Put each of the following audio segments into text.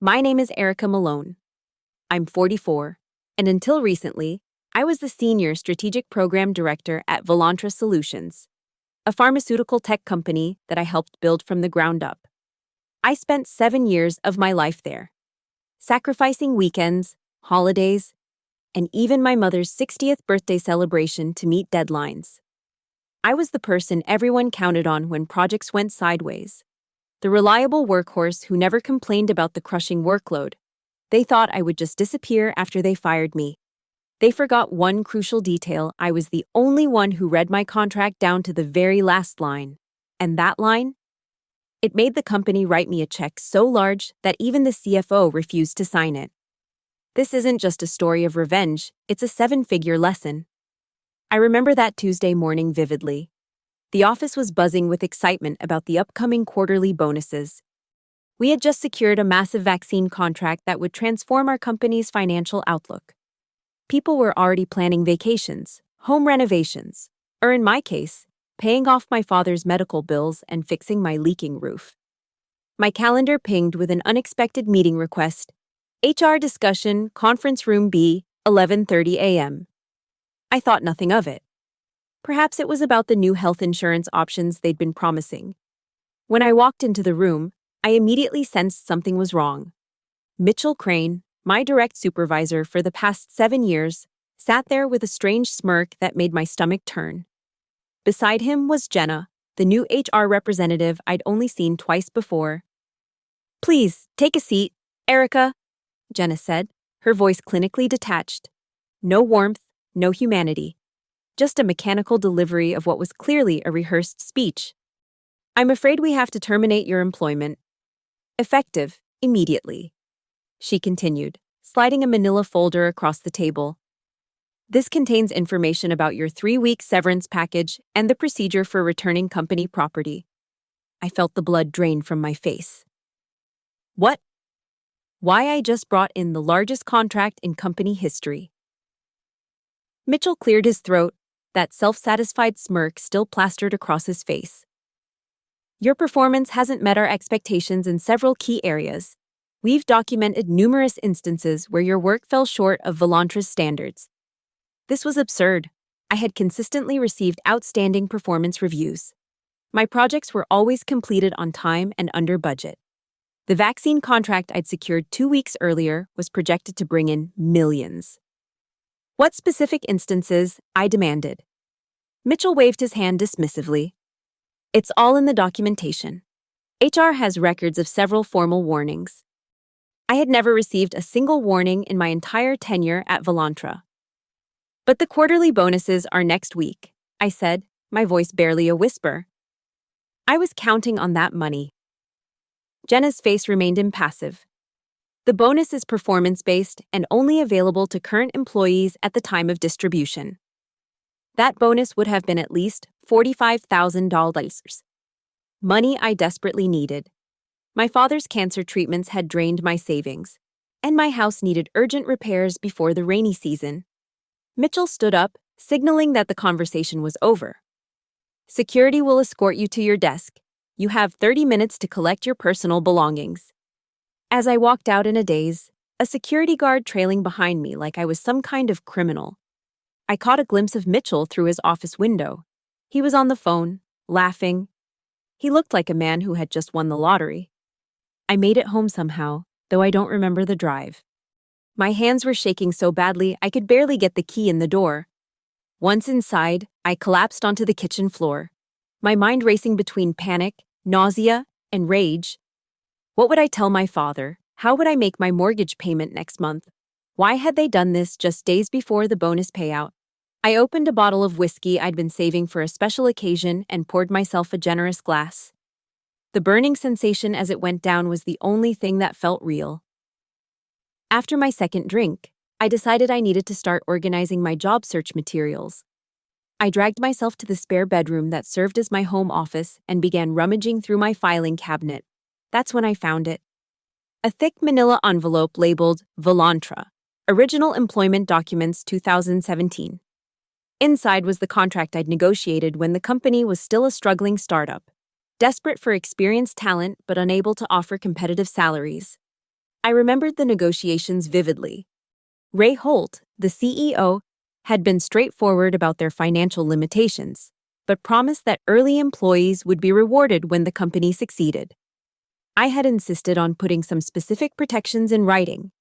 My name is Erica Malone. I'm 44, and until recently, I was the Senior Strategic Program Director at Volantra Solutions, a pharmaceutical tech company that I helped build from the ground up. I spent 7 years of my life there, sacrificing weekends, holidays, and even my mother's 60th birthday celebration to meet deadlines. I was the person everyone counted on when projects went sideways, the reliable workhorse who never complained about the crushing workload. They thought I would just disappear after they fired me. They forgot one crucial detail: I was the only one who read my contract down to the very last line. And that line? It made the company write me a check so large that even the CFO refused to sign it. This isn't just a story of revenge, it's a 7-figure lesson. I remember that Tuesday morning vividly. The office was buzzing with excitement about the upcoming quarterly bonuses. We had just secured a massive vaccine contract that would transform our company's financial outlook. People were already planning vacations, home renovations, or in my case, paying off my father's medical bills and fixing my leaking roof. My calendar pinged with an unexpected meeting request: HR discussion, conference room B, 11:30 a.m. I thought nothing of it. Perhaps it was about the new health insurance options they'd been promising. When I walked into the room, I immediately sensed something was wrong. Mitchell Crane, my direct supervisor for the past 7 years, sat there with a strange smirk that made my stomach turn. Beside him was Jenna, the new HR representative I'd only seen twice before. "Please, take a seat, Erica," Jenna said, her voice clinically detached. No warmth, no humanity. Just a mechanical delivery of what was clearly a rehearsed speech. "I'm afraid we have to terminate your employment. Effective, immediately," she continued, sliding a manila folder across the table. "This contains information about your 3-week severance package and the procedure for returning company property." I felt the blood drain from my face. What? Why I just brought in the largest contract in company history. Mitchell cleared his throat, that self-satisfied smirk still plastered across his face. "Your performance hasn't met our expectations in several key areas. We've documented numerous instances where your work fell short of Volantra's standards." This was absurd. I had consistently received outstanding performance reviews. My projects were always completed on time and under budget. The vaccine contract I'd secured 2 weeks earlier was projected to bring in millions. "What specific instances?" I demanded. Mitchell waved his hand dismissively. "It's all in the documentation. HR has records of several formal warnings." I had never received a single warning in my entire tenure at Volantra. "But the quarterly bonuses are next week," I said, my voice barely a whisper. I was counting on that money. Jenna's face remained impassive. "The bonus is performance-based and only available to current employees at the time of distribution." That bonus would have been at least $45,000. Money I desperately needed. My father's cancer treatments had drained my savings, and my house needed urgent repairs before the rainy season. Mitchell stood up, signaling that the conversation was over. "Security will escort you to your desk. You have 30 minutes to collect your personal belongings." As I walked out in a daze, a security guard trailing behind me like I was some kind of criminal. I caught a glimpse of Mitchell through his office window. He was on the phone, laughing. He looked like a man who had just won the lottery. I made it home somehow, though I don't remember the drive. My hands were shaking so badly I could barely get the key in the door. Once inside, I collapsed onto the kitchen floor, my mind racing between panic, nausea, and rage. What would I tell my father? How would I make my mortgage payment next month? Why had they done this just days before the bonus payout? I opened a bottle of whiskey I'd been saving for a special occasion and poured myself a generous glass. The burning sensation as it went down was the only thing that felt real. After my second drink, I decided I needed to start organizing my job search materials. I dragged myself to the spare bedroom that served as my home office and began rummaging through my filing cabinet. That's when I found it. A thick manila envelope labeled Volantra, Original Employment Documents 2017. Inside was the contract I'd negotiated when the company was still a struggling startup, desperate for experienced talent but unable to offer competitive salaries. I remembered the negotiations vividly. Ray Holt, the CEO, had been straightforward about their financial limitations, but promised that early employees would be rewarded when the company succeeded. I had insisted on putting some specific protections in writing.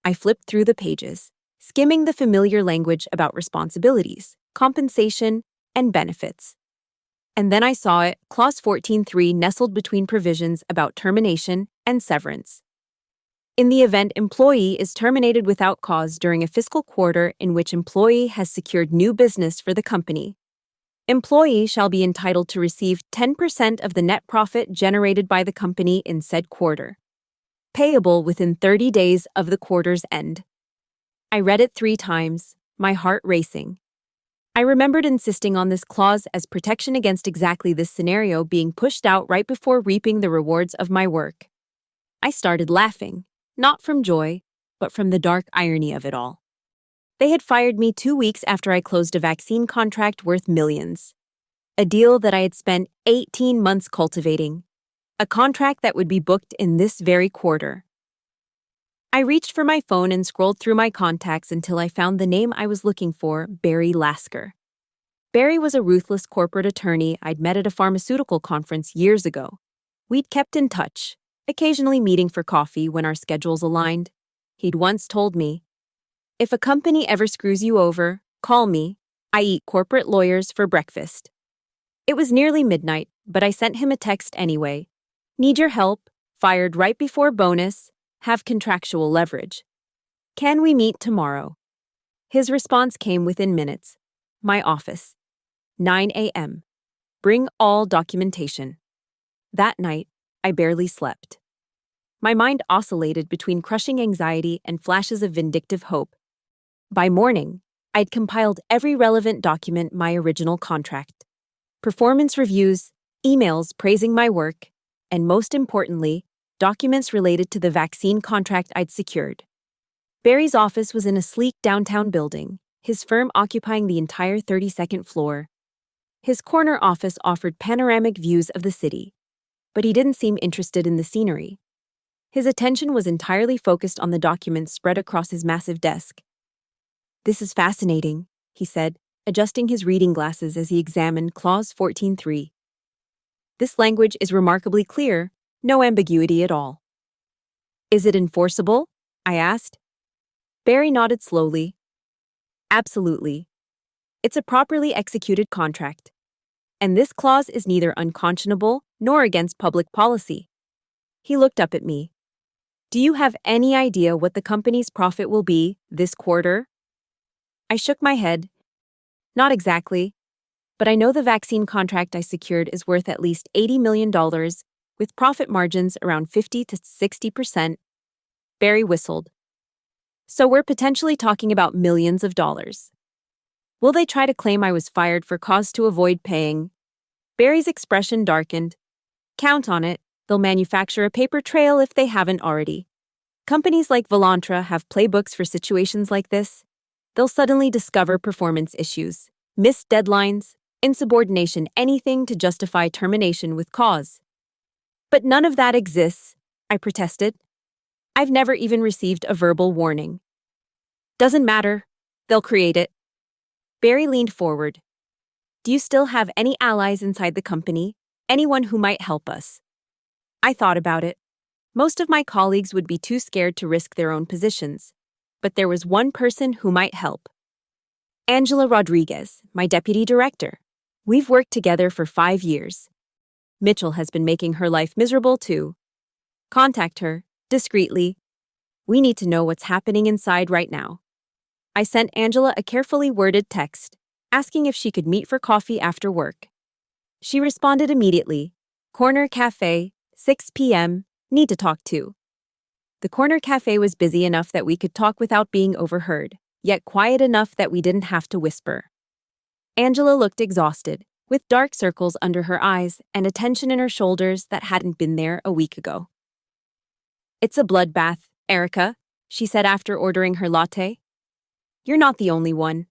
I flipped through the pages, skimming the familiar language about responsibilities, compensation, and benefits. And then I saw it, Clause 14.3, nestled between provisions about termination and severance. In the event employee is terminated without cause during a fiscal quarter in which employee has secured new business for the company, employee shall be entitled to receive 10% of the net profit generated by the company in said quarter, payable within 30 days of the quarter's end. I read it 3 times, my heart racing. I remembered insisting on this clause as protection against exactly this scenario being pushed out right before reaping the rewards of my work. I started laughing, not from joy, but from the dark irony of it all. They had fired me 2 weeks after I closed a vaccine contract worth millions. A deal that I had spent 18 months cultivating. A contract that would be booked in this very quarter. I reached for my phone and scrolled through my contacts until I found the name I was looking for, Barry Lasker. Barry was a ruthless corporate attorney I'd met at a pharmaceutical conference years ago. We'd kept in touch, occasionally meeting for coffee when our schedules aligned. He'd once told me, "If a company ever screws you over, call me. I eat corporate lawyers for breakfast." It was nearly midnight, but I sent him a text anyway. "Need your help, fired right before bonus, have contractual leverage. Can we meet tomorrow?" His response came within minutes. My office. 9 a.m. Bring all documentation. That night, I barely slept. My mind oscillated between crushing anxiety and flashes of vindictive hope. By morning, I'd compiled every relevant document my original contract. Performance reviews, emails praising my work, and most importantly, documents related to the vaccine contract I'd secured. Barry's office was in a sleek downtown building, his firm occupying the entire 32nd floor. His corner office offered panoramic views of the city, but he didn't seem interested in the scenery. His attention was entirely focused on the documents spread across his massive desk. "This is fascinating," he said, adjusting his reading glasses as he examined Clause 14.3. "This language is remarkably clear. No ambiguity at all." "Is it enforceable?" I asked. Barry nodded slowly. "Absolutely. It's a properly executed contract. And this clause is neither unconscionable nor against public policy." He looked up at me. "Do you have any idea what the company's profit will be this quarter?" I shook my head. "Not exactly. But I know the vaccine contract I secured is worth at least $80 million, with profit margins around 50 to 60%. Barry whistled. "So we're potentially talking about millions of dollars. Will they try to claim I was fired for cause to avoid paying?" Barry's expression darkened. "Count on it. They'll manufacture a paper trail if they haven't already. Companies like Volantra have playbooks for situations like this. They'll suddenly discover performance issues, missed deadlines, insubordination, anything to justify termination with cause. But none of that exists," I protested. "I've never even received a verbal warning." "Doesn't matter. They'll create it." Barry leaned forward. "Do you still have any allies inside the company? Anyone who might help us?" I thought about it. Most of my colleagues would be too scared to risk their own positions. But there was one person who might help. Angela Rodriguez, my deputy director. We've worked together for 5 years. Mitchell has been making her life miserable too. Contact her, discreetly. We need to know what's happening inside right now. I sent Angela a carefully worded text, asking if she could meet for coffee after work. She responded immediately. "Corner Cafe, 6 p.m., need to talk too." The corner cafe was busy enough that we could talk without being overheard, yet quiet enough that we didn't have to whisper. Angela looked exhausted, with dark circles under her eyes and a tension in her shoulders that hadn't been there a week ago. "It's a bloodbath, Erica," she said after ordering her latte. "You're not the only one.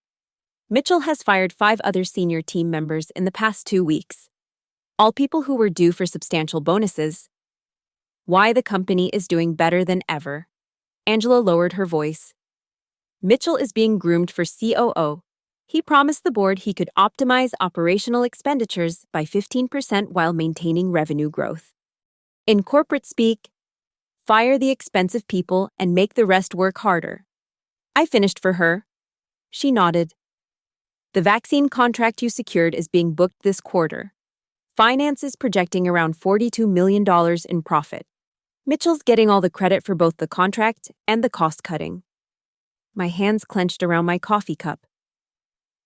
Mitchell has fired 5 other senior team members in the past 2 weeks. All people who were due for substantial bonuses. Why the company is doing better than ever." Angela lowered her voice. Mitchell is being groomed for COO. He promised the board he could optimize operational expenditures by 15% while maintaining revenue growth. In corporate speak, fire the expensive people and make the rest work harder. I finished for her. She nodded. The vaccine contract you secured is being booked this quarter. Finance is projecting around $42 million in profit. Mitchell's getting all the credit for both the contract and the cost cutting. My hands clenched around my coffee cup.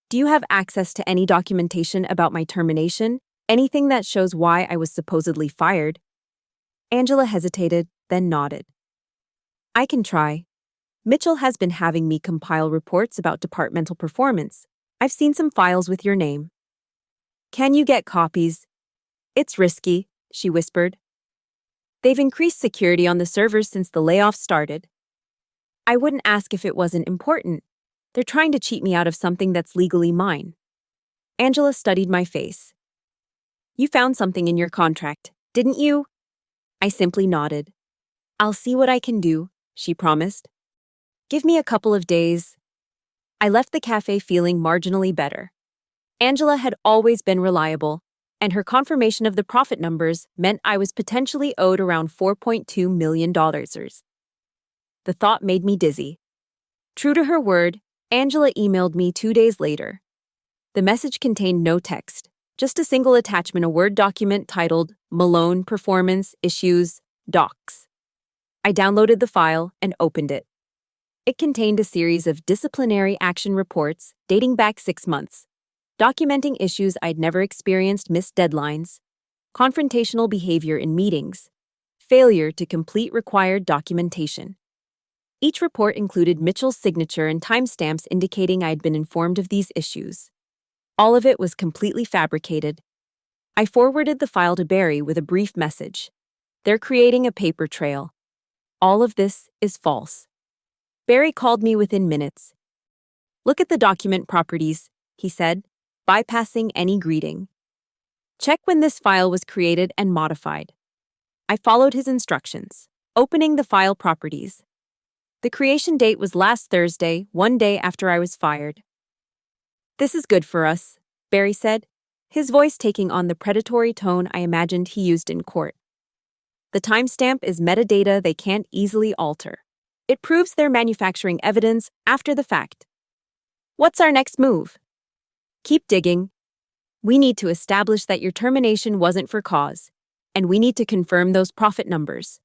Do you have access to any documentation about my termination? Anything that shows why I was supposedly fired? Angela hesitated, then nodded. I can try. Mitchell has been having me compile reports about departmental performance. I've seen some files with your name. Can you get copies? It's risky, she whispered. They've increased security on the servers since the layoffs started. I wouldn't ask if it wasn't important. They're trying to cheat me out of something that's legally mine. Angela studied my face. You found something in your contract, didn't you? I simply nodded. I'll see what I can do, she promised. Give me a couple of days. I left the cafe feeling marginally better. Angela had always been reliable, and her confirmation of the profit numbers meant I was potentially owed around $4.2 million. The thought made me dizzy. True to her word, Angela emailed me 2 days later. The message contained no text, just a single attachment, a Word document titled Malone Performance Issues Docs. I downloaded the file and opened it. It contained a series of disciplinary action reports dating back 6 months, documenting issues I'd never experienced, missed deadlines, confrontational behavior in meetings, failure to complete required documentation. Each report included Mitchell's signature and timestamps indicating I'd been informed of these issues. All of it was completely fabricated. I forwarded the file to Barry with a brief message. They're creating a paper trail. All of this is false. Barry called me within minutes. Look at the document properties, he said, bypassing any greeting. Check when this file was created and modified. I followed his instructions, opening the file properties. The creation date was last Thursday, 1 day after I was fired. This is good for us, Barry said, his voice taking on the predatory tone I imagined he used in court. The timestamp is metadata they can't easily alter. It proves their manufacturing evidence after the fact. What's our next move? Keep digging. We need to establish that your termination wasn't for cause, and we need to confirm those profit numbers.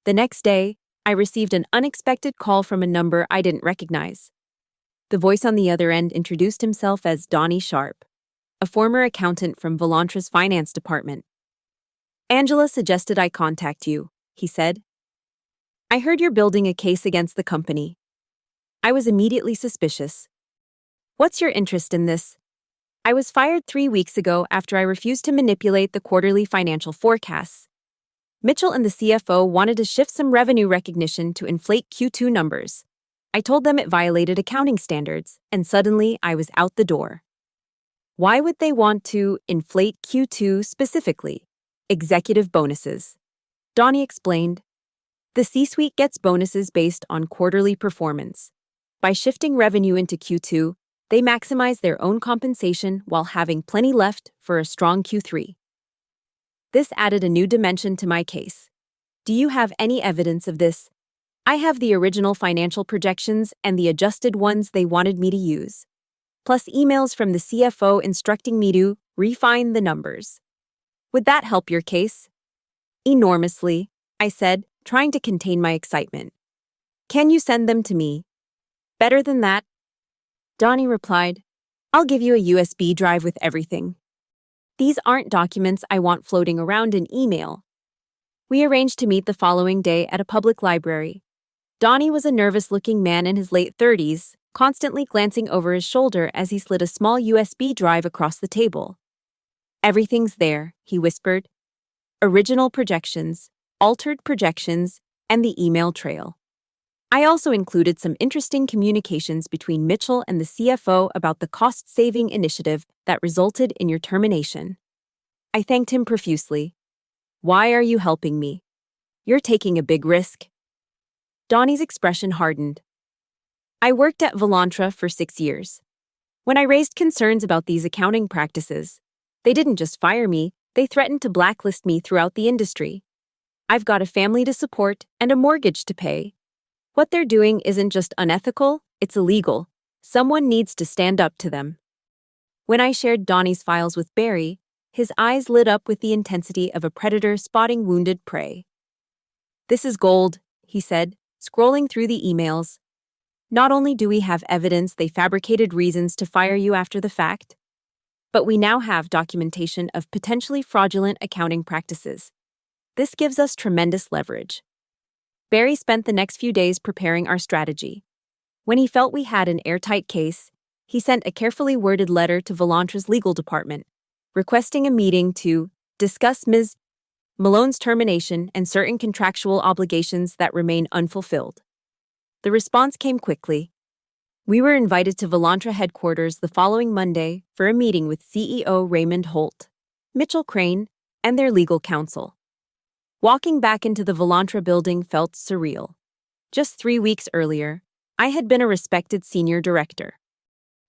The next day, I received an unexpected call from a number I didn't recognize. The voice on the other end introduced himself as Donnie Sharp, a former accountant from Volantra's finance department. Angela suggested I contact you, he said. I heard you're building a case against the company. I was immediately suspicious. What's your interest in this? I was fired 3 weeks ago after I refused to manipulate the quarterly financial forecasts. Mitchell and the CFO wanted to shift some revenue recognition to inflate Q2 numbers. I told them it violated accounting standards, and suddenly I was out the door. Why would they want to inflate Q2 specifically? Executive bonuses. Donnie explained. The C-suite gets bonuses based on quarterly performance. By shifting revenue into Q2, they maximize their own compensation while having plenty left for a strong Q3. This added a new dimension to my case. Do you have any evidence of this? I have the original financial projections and the adjusted ones they wanted me to use, plus emails from the CFO instructing me to refine the numbers. Would that help your case? Enormously, I said, trying to contain my excitement. Can you send them to me? Better than that? Donnie replied, I'll give you a USB drive with everything. These aren't documents I want floating around in email. We arranged to meet the following day at a public library. Donnie was a nervous-looking man in his late 30s, constantly glancing over his shoulder as he slid a small USB drive across the table. Everything's there, he whispered. Original projections, altered projections, and the email trail. I also included some interesting communications between Mitchell and the CFO about the cost-saving initiative that resulted in your termination. I thanked him profusely. Why are you helping me? You're taking a big risk. Donnie's expression hardened. I worked at Volantra for 6 years. When I raised concerns about these accounting practices, they didn't just fire me, they threatened to blacklist me throughout the industry. I've got a family to support and a mortgage to pay. What they're doing isn't just unethical, it's illegal. Someone needs to stand up to them. When I shared Donnie's files with Barry, his eyes lit up with the intensity of a predator spotting wounded prey. "This is gold," he said, scrolling through the emails. "Not only do we have evidence they fabricated reasons to fire you after the fact, but we now have documentation of potentially fraudulent accounting practices. This gives us tremendous leverage." Barry spent the next few days preparing our strategy. When he felt we had an airtight case, he sent a carefully worded letter to Volantra's legal department, requesting a meeting to discuss Ms. Malone's termination and certain contractual obligations that remain unfulfilled. The response came quickly. We were invited to Volantra headquarters the following Monday for a meeting with CEO Raymond Holt, Mitchell Crane, and their legal counsel. Walking back into the Volantra building felt surreal. Just 3 weeks earlier, I had been a respected senior director.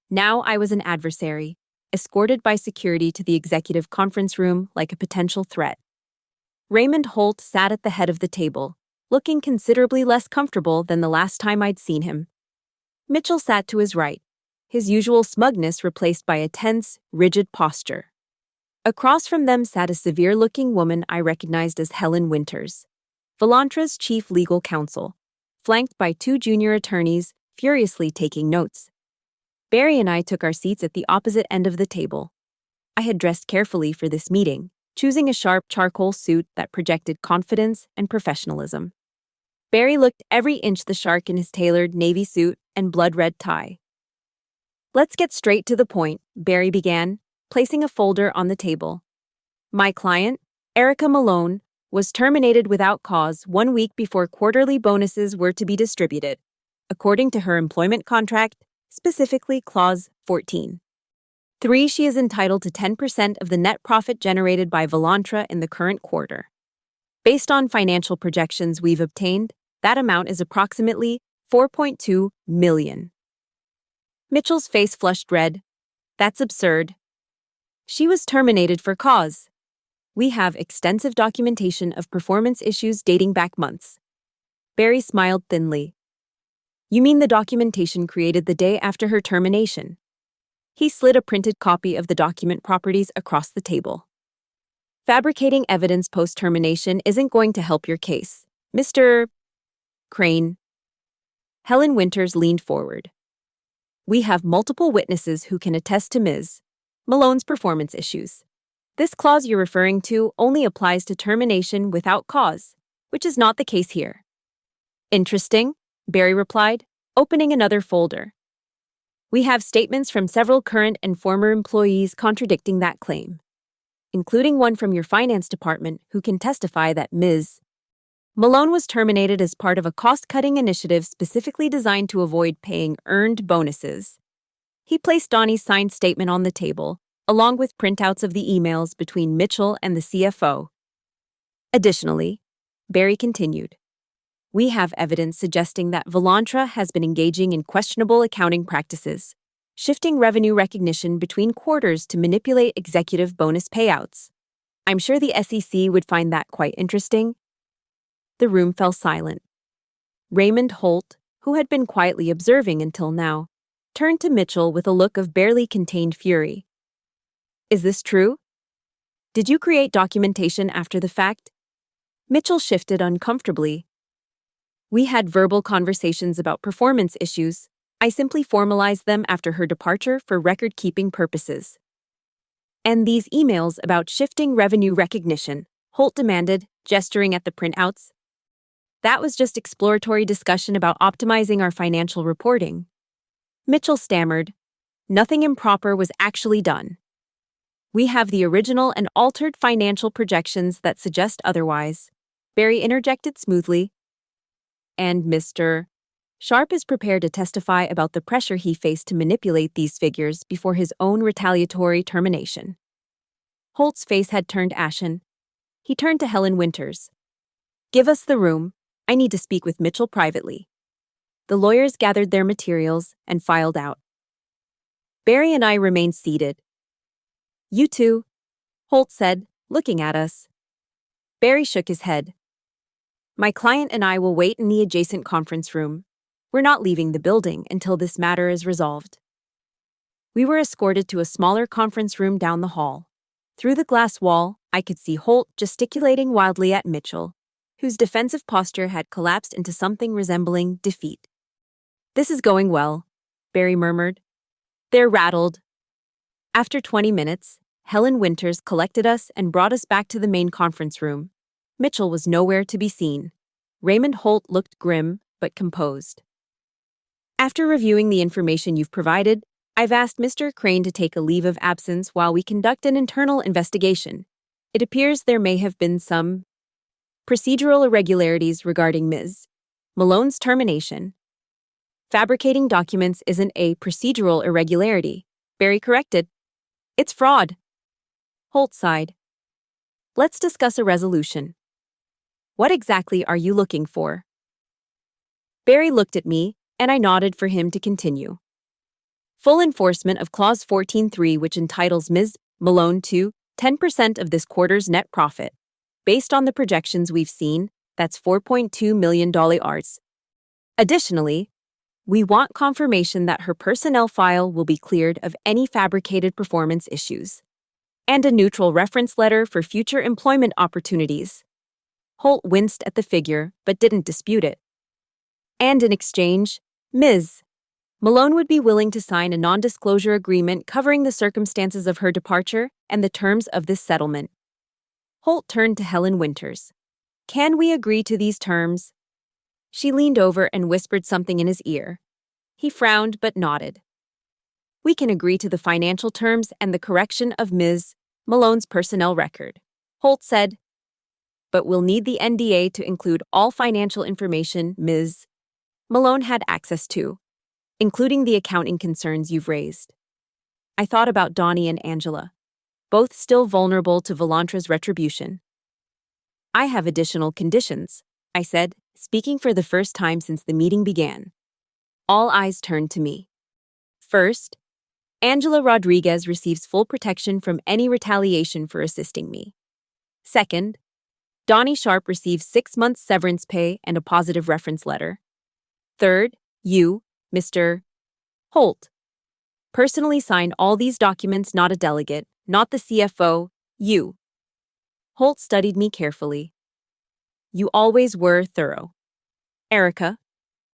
Now I was an adversary, escorted by security to the executive conference room like a potential threat. Raymond Holt sat at the head of the table, looking considerably less comfortable than the last time I'd seen him. Mitchell sat to his right, his usual smugness replaced by a tense, rigid posture. Across from them sat a severe-looking woman I recognized as Helen Winters, Volantra's chief legal counsel, flanked by 2 junior attorneys furiously taking notes. Barry and I took our seats at the opposite end of the table. I had dressed carefully for this meeting, choosing a sharp charcoal suit that projected confidence and professionalism. Barry looked every inch the shark in his tailored navy suit and blood-red tie. "Let's get straight to the point," Barry began, placing a folder on the table. "My client, Erica Malone, was terminated without cause 1 week before quarterly bonuses were to be distributed, according to her employment contract, specifically Clause 14. 3. She is entitled to 10% of the net profit generated by Volantra in the current quarter. Based on financial projections we've obtained, that amount is approximately $4.2 million. Mitchell's face flushed red. "That's absurd." "She was terminated for cause. We have extensive documentation of performance issues dating back months." Barry smiled thinly. "You mean the documentation created the day after her termination?" He slid a printed copy of the document properties across the table. "Fabricating evidence post-termination isn't going to help your case, Mr. Crane." Helen Winters leaned forward. "We have multiple witnesses who can attest to Ms. Malone's performance issues. This clause you're referring to only applies to termination without cause, which is not the case here." "Interesting," Barry replied, opening another folder. "We have statements from several current and former employees contradicting that claim, including one from your finance department who can testify that Ms. Malone was terminated as part of a cost-cutting initiative specifically designed to avoid paying earned bonuses." He placed Donnie's signed statement on the table, along with printouts of the emails between Mitchell and the CFO. "Additionally," Barry continued, "we have evidence suggesting that Volantra has been engaging in questionable accounting practices, shifting revenue recognition between quarters to manipulate executive bonus payouts. I'm sure the SEC would find that quite interesting." The room fell silent. Raymond Holt, who had been quietly observing until now, turned to Mitchell with a look of barely contained fury. "Is this true? Did you create documentation after the fact?" Mitchell shifted uncomfortably. "We had verbal conversations about performance issues. I simply formalized them after her departure for record-keeping purposes." "And these emails about shifting revenue recognition," Holt demanded, gesturing at the printouts. "That was just exploratory discussion about optimizing our financial reporting." Mitchell stammered. "Nothing improper was actually done. We have the original and altered financial projections that suggest otherwise," Barry interjected smoothly. "And Mr. Sharp is prepared to testify about the pressure he faced to manipulate these figures before his own retaliatory termination." Holt's face had turned ashen. He turned to Helen Winters. "Give us the room. I need to speak with Mitchell privately. The lawyers gathered their materials and filed out. Barry and I remained seated. You too, Holt said, looking at us. Barry shook his head. My client and I will wait in the adjacent conference room. We're not leaving the building until this matter is resolved. We were escorted to a smaller conference room down the hall. Through the glass wall, I could see Holt gesticulating wildly at Mitchell, whose defensive posture had collapsed into something resembling defeat. This is going well, Barry murmured. They're rattled. After 20 minutes, Helen Winters collected us and brought us back to the main conference room. Mitchell was nowhere to be seen. Raymond Holt looked grim, but composed. After reviewing the information you've provided, I've asked Mr. Crane to take a leave of absence while we conduct an internal investigation. It appears there may have been some procedural irregularities regarding Ms. Malone's termination. Fabricating documents isn't a procedural irregularity, Barry corrected. It's fraud. Holt sighed. Let's discuss a resolution. What exactly are you looking for? Barry looked at me, and I nodded for him to continue. Full enforcement of Clause 14.3, which entitles Ms. Malone to 10% of this quarter's net profit. Based on the projections we've seen, that's $4.2 million. Additionally, we want confirmation that her personnel file will be cleared of any fabricated performance issues, and a neutral reference letter for future employment opportunities. Holt winced at the figure, but didn't dispute it. And in exchange, Ms. Malone would be willing to sign a non-disclosure agreement covering the circumstances of her departure and the terms of this settlement. Holt turned to Helen Winters. Can we agree to these terms? She leaned over and whispered something in his ear. He frowned but nodded. We can agree to the financial terms and the correction of Ms. Malone's personnel record, Holt said. But we'll need the NDA to include all financial information Ms. Malone had access to, including the accounting concerns you've raised. I thought about Donnie and Angela, both still vulnerable to Volantra's retribution. I have additional conditions, I said, speaking for the first time since the meeting began. All eyes turned to me. First, Angela Rodriguez receives full protection from any retaliation for assisting me. Second, Donnie Sharp receives 6 months severance pay and a positive reference letter. Third, you, Mr. Holt, personally sign all these documents, not a delegate, not the CFO, you. Holt studied me carefully. You always were thorough. Erica,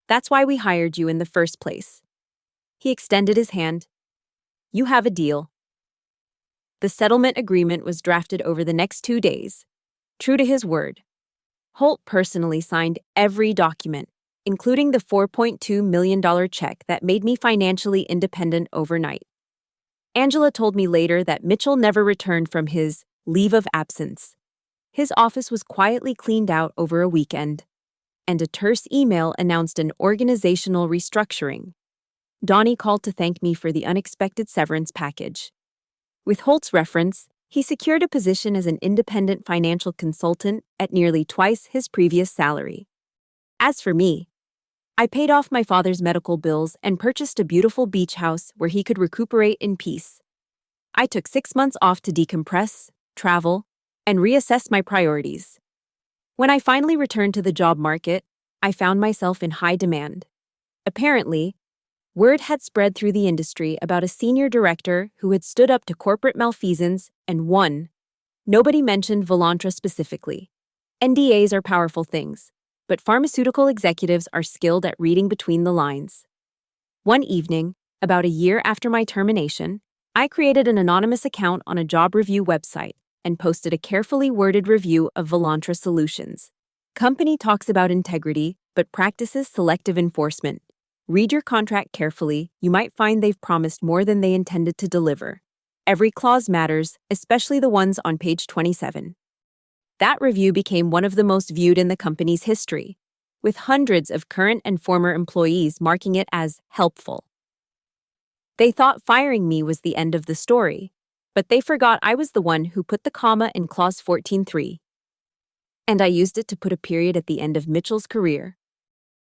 that's why we hired you in the first place. He extended his hand. You have a deal. The settlement agreement was drafted over the next 2 days. True to his word, Holt personally signed every document, including the $4.2 million check that made me financially independent overnight. Angela told me later that Mitchell never returned from his leave of absence. His office was quietly cleaned out over a weekend, and a terse email announced an organizational restructuring. Donnie called to thank me for the unexpected severance package. With Holt's reference, he secured a position as an independent financial consultant at nearly twice his previous salary. As for me, I paid off my father's medical bills and purchased a beautiful beach house where he could recuperate in peace. I took 6 months off to decompress, travel, and reassess my priorities. When I finally returned to the job market, I found myself in high demand. Apparently, word had spread through the industry about a senior director who had stood up to corporate malfeasance and won. Nobody mentioned Volantra specifically. NDAs are powerful things, but pharmaceutical executives are skilled at reading between the lines. One evening, about a year after my termination, I created an anonymous account on a job review website and posted a carefully worded review of Volantra Solutions. Company talks about integrity, but practices selective enforcement. Read your contract carefully. You might find they've promised more than they intended to deliver. Every clause matters, especially the ones on page 27. That review became one of the most viewed in the company's history, with hundreds of current and former employees marking it as helpful. They thought firing me was the end of the story, but they forgot I was the one who put the comma in Clause 14.3. And I used it to put a period at the end of Mitchell's career.